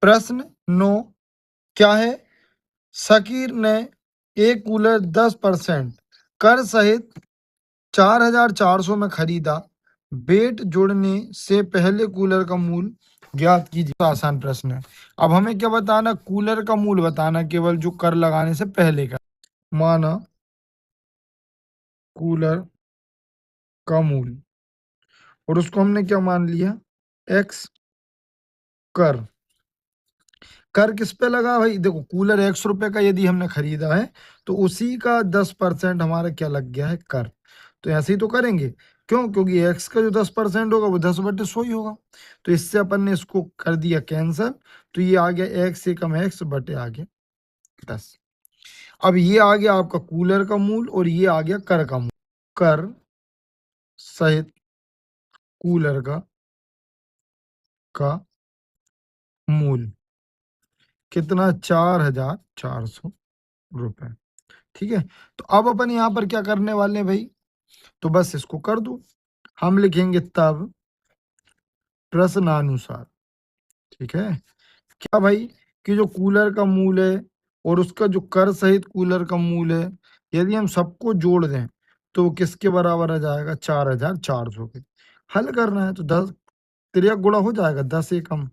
प्रश्न 9 क्या है? शकीर ने एक कूलर 10% कर सहित 4,400 में खरीदा। बेट जोड़ने से पहले कूलर का मूल्य ज्ञात कीजिए। तो आसान प्रश्न है। अब हमें क्या बताना? कूलर का मूल्य बताना, केवल जो कर लगाने से पहले का। माना कूलर का मूल्य, और उसको हमने क्या मान लिया? एक्स। कर कर किस पे लगा भाई? देखो, कूलर 100 रुपए का यदि हमने खरीदा है तो उसी का 10% हमारा क्या लग गया है? कर। तो ऐसे ही तो करेंगे। क्यों? क्योंकि एक्स का जो 10% होगा वो 10/100 ही होगा। तो इससे अपन ने इसको कर दिया कैंसर। तो ये आ गया एक्स एकम एक्स बटे आ गया 10। अब ये आ गया आपका कूलर का मूल, और ये आ गया कर का मूल। कर सहित कूलर का मूल कितना? 4,400 रुपए। ठीक है। तो अब अपन यहाँ पर क्या करने वाले हैं भाई? तो बस इसको कर दो। हम लिखेंगे तब प्रश्नानुसार। ठीक है। क्या भाई? कि जो कूलर का मूल है और उसका जो कर सहित कूलर का मूल है, यदि हम सबको जोड़ दें तो वो किसके बराबर आ जाएगा? 4,400 के। हल करना है तो 10 त्रिया गुणा हो जाएगा। 10 एकम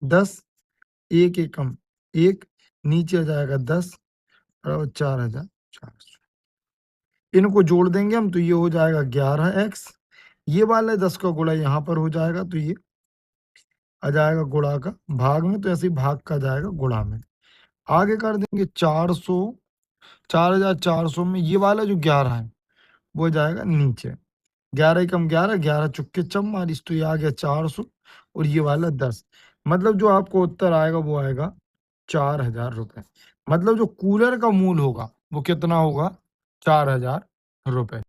10, 1 एकम 1, नीचे आ जाएगा 10 और 4,400। इनको जोड़ देंगे हम तो ये हो जाएगा 11x। ये वाला 10 का गुणा यहाँ पर हो जाएगा तो ये आ जाएगा गुणा का भाग में, तो ऐसे ही भाग का जाएगा गुणा में। आगे कर देंगे 400, 4,400 में ये वाला जो 11 है वो जाएगा नीचे। 11 एकम 11, 11 चुक्के 44, तो ये आ गया 400, और ये वाला 10। मतलब जो आपको उत्तर आएगा वो आएगा 4,000 रुपए। मतलब जो कूलर का मूल होगा वो कितना होगा? 4,000 रुपए।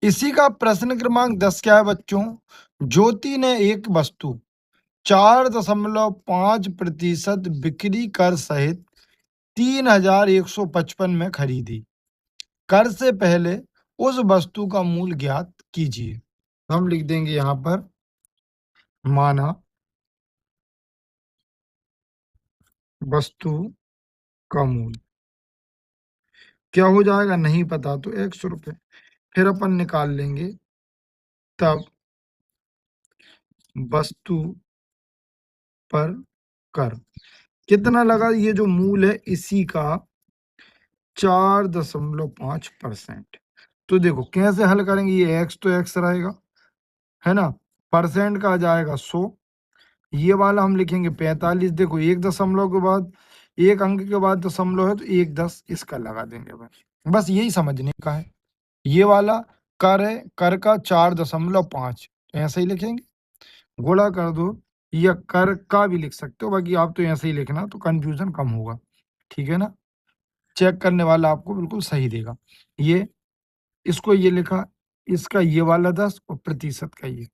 इसी का प्रश्न क्रमांक 10 क्या है बच्चों? ज्योति ने एक वस्तु 4.5% बिक्री कर सहित 3,155 में खरीदी। कर से पहले उस वस्तु का मूल्य ज्ञात कीजिए। तो हम लिख देंगे यहाँ पर माना वस्तु का मूल्य क्या हो जाएगा? नहीं पता तो 100 रुपए। फिर अपन निकाल लेंगे तब वस्तु पर कर कितना लगा? ये जो मूल है इसी का 4.5%। तो देखो कैसे हल करेंगे? ये एक्स तो एक्स रहेगा, है ना? परसेंट का आ जाएगा 100। ये वाला हम लिखेंगे 45। देखो एक दशमलव के बाद, एक अंक के बाद दशमलव है तो 1 10 इसका लगा देंगे बस यही समझने का है। ये वाला कर है, कर का 4.5 ऐसे ही लिखेंगे। गुणा कर दो, या कर का भी लिख सकते हो, बाकी आप तो ऐसे ही लिखना तो कंफ्यूजन कम होगा। ठीक है ना? चेक करने वाला आपको बिल्कुल सही देगा। ये इसको ये लिखा, इसका ये वाला 10 और प्रतिशत का ये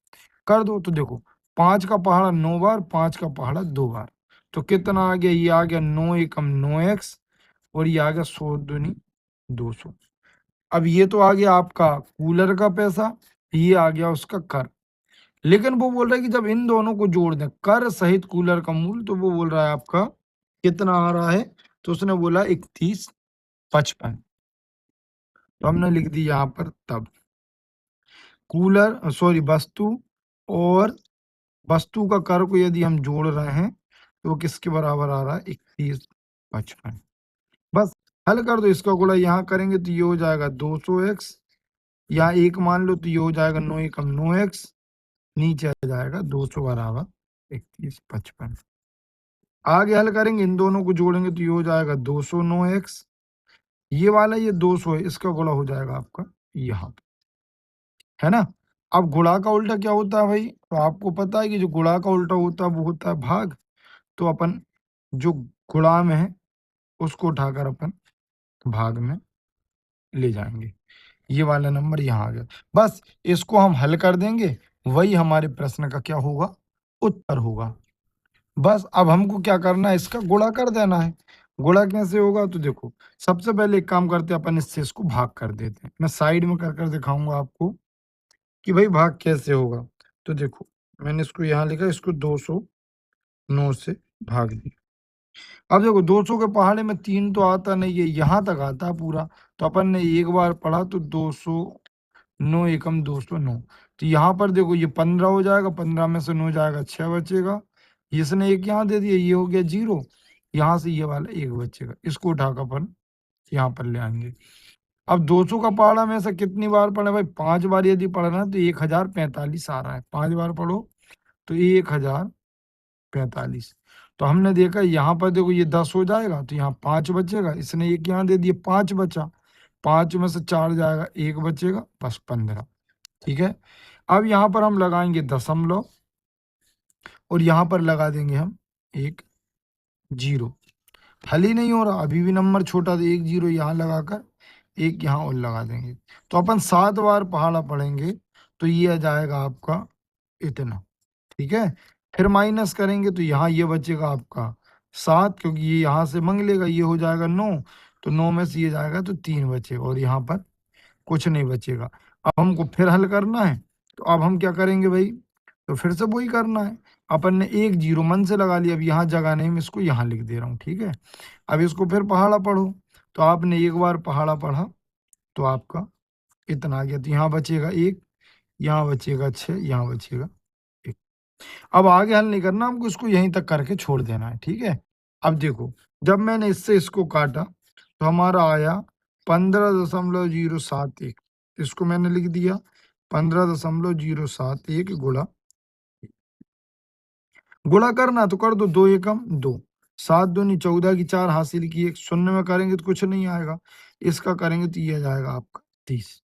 कर दो। तो देखो 5 का पहाड़ा 9 बार, 5 का पहाड़ा 2 बार, तो कितना आ गया? ये आ गया 9 एकम 9x, और ये आ गया 100 दूनी 200। अब ये तो आ गया आपका कूलर का पैसा, ये आ गया उसका कर। लेकिन वो बोल रहा है कि जब इन दोनों को जोड़ दें, कर सहित कूलर का मूल्य, तो वो बोल रहा है आपका कितना आ रहा है? तो उसने बोला 31.55। तो हमने लिख दी यहाँ पर तब कूलर सॉरी वस्तु और वस्तु का कर को यदि हम जोड़ रहे हैं तो वो किसके बराबर आ रहा है? 31.55। बस हल कर दो। इसका गुणा यहाँ करेंगे तो ये हो जाएगा 200x, यहाँ एक मान लो तो ये हो जाएगा 9 एकम 9x, नीचे आ जाएगा 200 बराबर 31.55। आगे हल करेंगे, इन दोनों को जोड़ेंगे तो ये हो जाएगा 209x। ये वाला ये 200 है, इसका गुणा हो जाएगा आपका यहाँ पे, है ना? अब गुणा का उल्टा क्या होता है भाई? तो आपको पता है कि जो गुणा का उल्टा होता है वो होता है भाग। तो अपन जो गुणा में है उसको उठाकर अपन भाग में ले जाएंगे। ये वाला नंबर यहाँ आ गया। बस इसको हम हल कर देंगे, वही हमारे प्रश्न का क्या होगा? उत्तर होगा। बस अब हमको क्या करना है? इसका गुणा कर देना है। गुणा कैसे होगा? तो देखो सबसे पहले एक काम करते हैं, अपन इससे इसको भाग कर देते हैं। मैं साइड में कर दिखाऊंगा आपको कि भाई भाग कैसे होगा। तो देखो मैंने इसको यहाँ लिखा, इसको 209 से भाग दिया। अब देखो 200 के पहाड़े में 3 तो आता नहीं है, यहाँ तक आता है पूरा। तो अपन ने एक बार पढ़ा तो 200, 9 एकम 209। तो यहाँ पर देखो ये 15 हो जाएगा, 15 में से 9 जाएगा, 6 बचेगा। इसने एक यहाँ दे दिया, ये हो गया 0। यहाँ से ये वाला 1 बचेगा, इसको उठाकर अपन यहाँ पर ले आएंगे। अब 200 का पहाड़ा में से कितनी बार पढ़े भाई? 5 बार यदि पढ़ना है तो 1045 आ रहा है। 5 बार पढ़ो तो 1045। तो हमने देखा यहाँ पर देखो ये 10 हो जाएगा, तो यहाँ 5 बचेगा। इसने एक यहाँ दे दिया, 5 बचा। 5 में से 4 जाएगा, 1 बचेगा, बस 15। ठीक है। अब यहाँ पर हम लगाएंगे दशमलव और यहाँ पर लगा देंगे हम एक 0। हल ही नहीं हो रहा, अभी भी नंबर छोटा, तो एक 0 यहाँ लगाकर एक यहाँ और लगा देंगे। तो अपन 7 बार पहाड़ा पढ़ेंगे तो ये आ जाएगा आपका इतना। ठीक है। फिर माइनस करेंगे तो यहाँ ये बचेगा आपका 7, क्योंकि ये यहाँ से मांग लेगा, ये हो जाएगा 9। तो 9 में से ये जाएगा तो 3 बचेगा और यहाँ पर कुछ नहीं बचेगा। अब हमको फिर हल करना है, तो अब हम क्या करेंगे भाई? तो फिर से वही करना है। अपन ने एक 0 मन से लगा लिया, अब यहाँ जगह नहीं, मैं इसको यहाँ लिख दे रहा हूँ। ठीक है। अब इसको फिर पहाड़ा पढ़ो, तो आपने एक बार पहाड़ा पढ़ा तो आपका इतना आ गया। तो यहाँ बचेगा 1, यहाँ बचेगा 6, यहाँ बचेगा 1। अब आगे हल नहीं करना हमको, इसको यहीं तक करके छोड़ देना है। ठीक है। अब देखो, जब मैंने इससे इसको काटा तो हमारा आया 15.071। इसको मैंने लिख दिया 15.071 गुणा। गुणा करना तो कर दो, 2 एकम 2, 7 दूनी 14 की 4 हासिल की 1। शून्य में करेंगे तो कुछ नहीं आएगा, इसका करेंगे तो ये जाएगा आपका 30।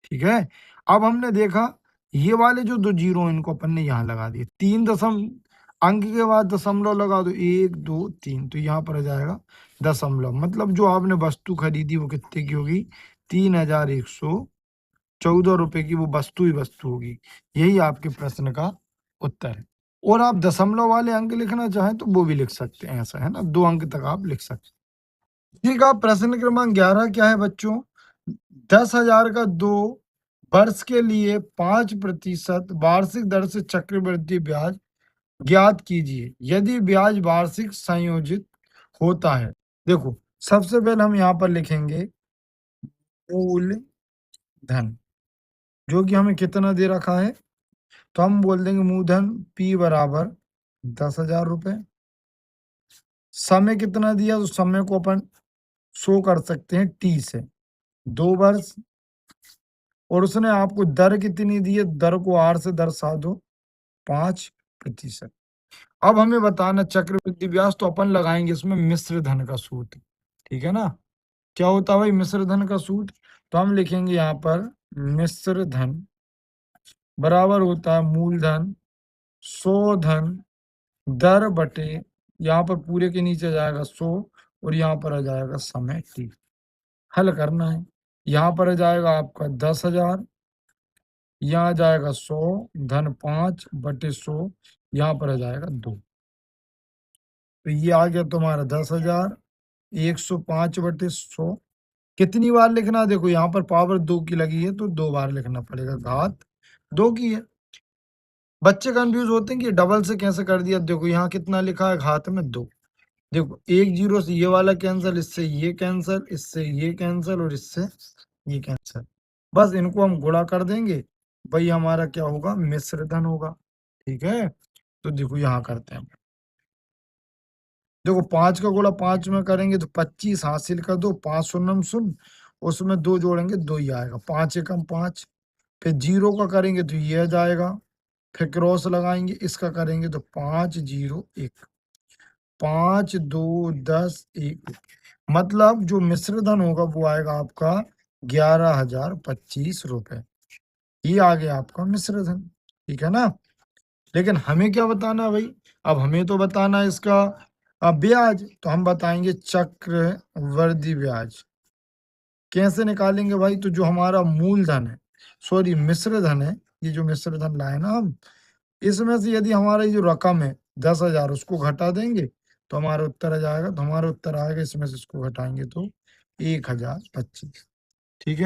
ठीक है। अब हमने देखा ये वाले जो 2 जीरो इनको अपन ने यहाँ लगा दिए, 3 दशम अंक के बाद दशमलव लगा दो, 1 2 3, तो यहाँ पर आ जाएगा दशमलव। मतलब जो आपने वस्तु खरीदी वो कितने की होगी? 3114 रुपए की वो वस्तु ही वस्तु होगी। यही आपके प्रश्न का उत्तर है। और आप दशमलव वाले अंक लिखना चाहें तो वो भी लिख सकते हैं, ऐसा है ना, 2 अंक तक आप लिख सकते हैं। ठीक है। प्रश्न क्रमांक 11 क्या है बच्चों? 10,000 का 2 वर्ष के लिए 5% वार्षिक दर से चक्रवृद्धि ब्याज ज्ञात कीजिए यदि ब्याज वार्षिक संयोजित होता है। देखो, सबसे पहले हम यहाँ पर लिखेंगे मूलधन, जो कि हमें कितना दे रखा है, तो हम बोल देंगे मूलधन P बराबर 10,000 रुपए। समय कितना दिया, तो समय को अपन शो कर सकते हैं T से, 2 वर्ष। और उसने आपको दर कितनी दी है, दर को R से दर्शा दो, 5%। अब हमें बताना चक्रवृद्धि ब्याज, तो अपन लगाएंगे इसमें मिश्र धन का सूत्र। ठीक है ना। क्या होता है भाई मिश्र धन का सूत्र? तो हम लिखेंगे यहाँ पर मिश्र धन बराबर होता है मूलधन शोधन दर बटे, यहाँ पर पूरे के नीचे जाएगा 100 और यहाँ पर आ जाएगा समय T। हल करना है। यहाँ पर आ जाएगा आपका 10,000, यहाँ जाएगा 100 धन 5 बटे 100, यहाँ पर आ जाएगा 2। तो ये आ गया तुम्हारा 10,000, 105 बटे 100। कितनी बार लिखना है? देखो यहाँ पर पावर 2 की लगी है तो 2 बार लिखना पड़ेगा, घात 2 की है। बच्चे कंफ्यूज होते हैं कि डबल से कैसे कर दिया। देखो यहाँ कितना लिखा है, घात में 2। देखो एक 0 से ये वाला कैंसिल, इससे ये कैंसिल, इससे ये कैंसिल और इससे ये कैंसिल। बस इनको हम गुणा कर देंगे, वही हमारा क्या होगा, मिश्र धन होगा। ठीक है। तो देखो यहाँ करते हैं, देखो 5 का गुणा 5 में करेंगे तो 25 हासिल कर दो, 5 शून्यम शून्य, उसमें 2 जोड़ेंगे 2 ही आएगा, 5 एकम 5। फिर 0 का करेंगे तो ये आ जाएगा, फिर क्रॉस लगाएंगे, इसका करेंगे तो 5 0 1, 5 2 10 1। मतलब जो मिश्र धन होगा वो आएगा आपका 11,025 रुपए। ये आ गया आपका मिश्र धन। ठीक है ना। लेकिन हमें क्या बताना है भाई? अब हमें तो बताना है इसका ब्याज, तो हम बताएंगे चक्रवृद्धि ब्याज। कैसे निकालेंगे भाई? तो जो हमारा मूलधन है, सॉरी मिश्र धन है, ये जो मिश्र धन लाए ना हम, इसमें से यदि हमारा ये जो रकम है 10,000 उसको घटा देंगे तो हमारा उत्तर आ जाएगा। तो हमारा उत्तर आएगा, इसमें से इसको घटाएंगे तो 1,025। ठीक है।